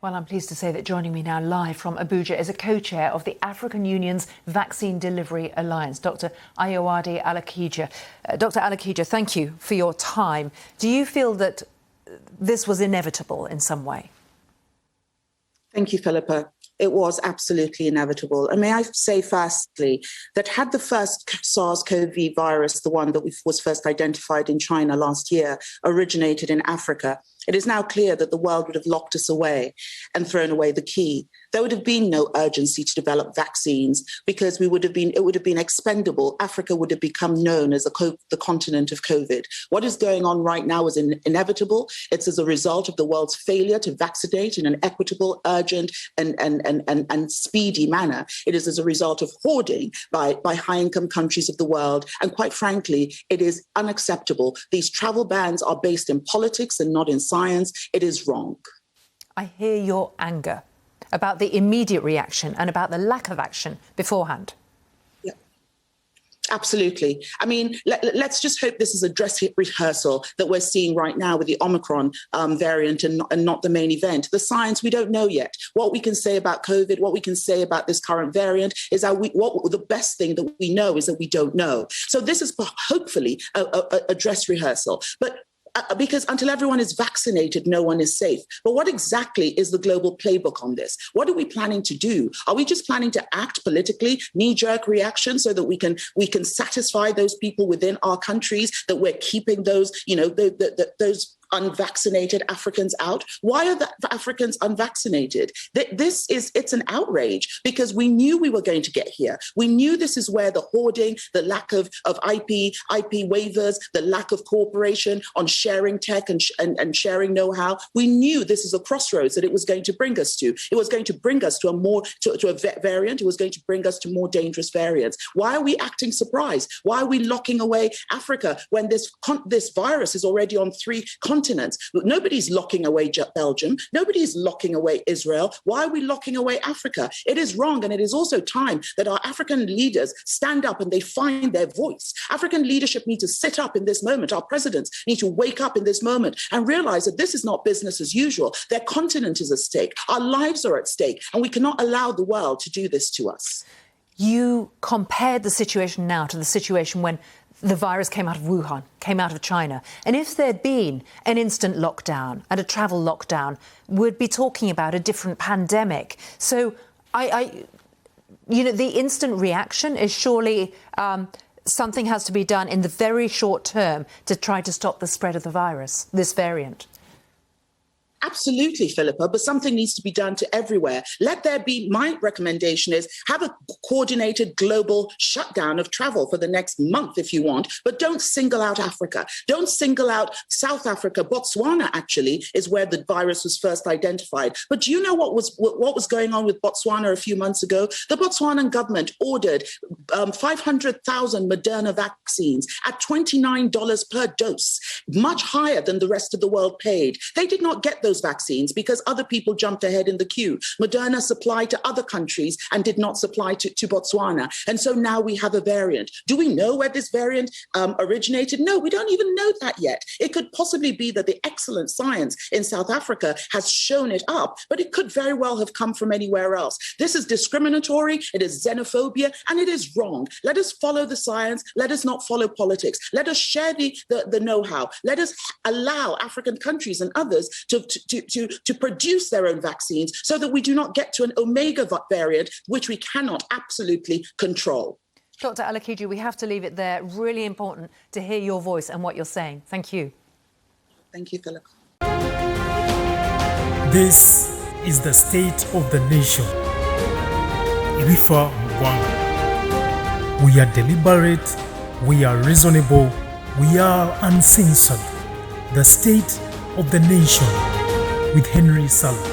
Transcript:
Well, I'm pleased to say that joining me now live from Abuja is a co-chair of the African Union's Vaccine Delivery Alliance, Dr. Ayoade Alakija. Dr. Alakija, thank you for your time. Do you feel that this was inevitable in some way? Thank you, Philippa. It was absolutely inevitable. And may I say firstly that had the first SARS-CoV virus, the one that was first identified in China last year, originated in Africa, it is now clear that the world would have locked us away and thrown away the key. There would have been no urgency to develop vaccines because it would have been expendable. Africa would have become known as the continent of COVID. What is going on right now is inevitable. It's as a result of the world's failure to vaccinate in an equitable, urgent, and speedy manner. It is as a result of hoarding by high-income countries of the world. And quite frankly, it is unacceptable. These travel bans are based in politics and not in science. It is wrong. I hear your anger about the immediate reaction and about the lack of action beforehand. Yeah, absolutely. I mean, let's just hope this is a dress rehearsal that we're seeing right now with the Omicron variant and not the main event. The science, we don't know yet. What we can say about COVID, what we can say about this current variant is that the best thing that we know is that we don't know. So this is hopefully a dress rehearsal. But because until everyone is vaccinated, no one is safe. But what exactly is the global playbook on this? What are we planning to do? Are we just planning to act politically, knee-jerk reaction, so that we can satisfy those people within our countries, that we're keeping those, those unvaccinated Africans out? Why are the Africans unvaccinated? It's an outrage because we knew we were going to get here. We knew this is where the hoarding, the lack of IP waivers, the lack of cooperation on sharing tech and sharing know-how. We knew this is a crossroads that it was going to bring us to. It was going to bring us to a variant. It was going to bring us to more dangerous variants. Why are we acting surprised? Why are we locking away Africa when this virus is already on 3 continents? Nobody's locking away Belgium. Nobody's locking away Israel. Why are we locking away Africa? It is wrong. And it is also time that our African leaders stand up and they find their voice. African leadership needs to sit up in this moment. Our presidents need to wake up in this moment and realize that this is not business as usual. Their continent is at stake. Our lives are at stake. And we cannot allow the world to do this to us. You compared the situation now to the situation when the virus came out of Wuhan, came out of China. And if there'd been an instant lockdown and a travel lockdown, we'd be talking about a different pandemic. So the instant reaction is surely something has to be done in the very short term to try to stop the spread of the virus, this variant. Absolutely, Philippa, but something needs to be done to everywhere. My recommendation is have a coordinated global shutdown of travel for the next month if you want, but don't single out Africa. Don't single out South Africa. Botswana actually is where the virus was first identified. But do you know what was going on with Botswana a few months ago? The Botswanan government ordered 500,000 Moderna vaccines at $29 per dose, much higher than the rest of the world paid. They did not get those vaccines because other people jumped ahead in the queue. Moderna supplied to other countries and did not supply to Botswana. And so now we have a variant. Do we know where this variant originated? No, we don't even know that yet. It could possibly be that the excellent science in South Africa has shown it up, but it could very well have come from anywhere else. This is discriminatory, it is xenophobia, and it is wrong. Let us follow the science. Let us not follow politics. Let us share the know-how. Let us allow African countries and others to produce their own vaccines so that we do not get to an Omega variant, which we cannot absolutely control. Dr. Alakija, we have to leave it there. Really important to hear your voice and what you're saying. Thank you. Thank you, Philip. This is the state of the nation. Ibifa Mwanga. We are deliberate, we are reasonable, we are uncensored. The state of the nation with Henry Salah.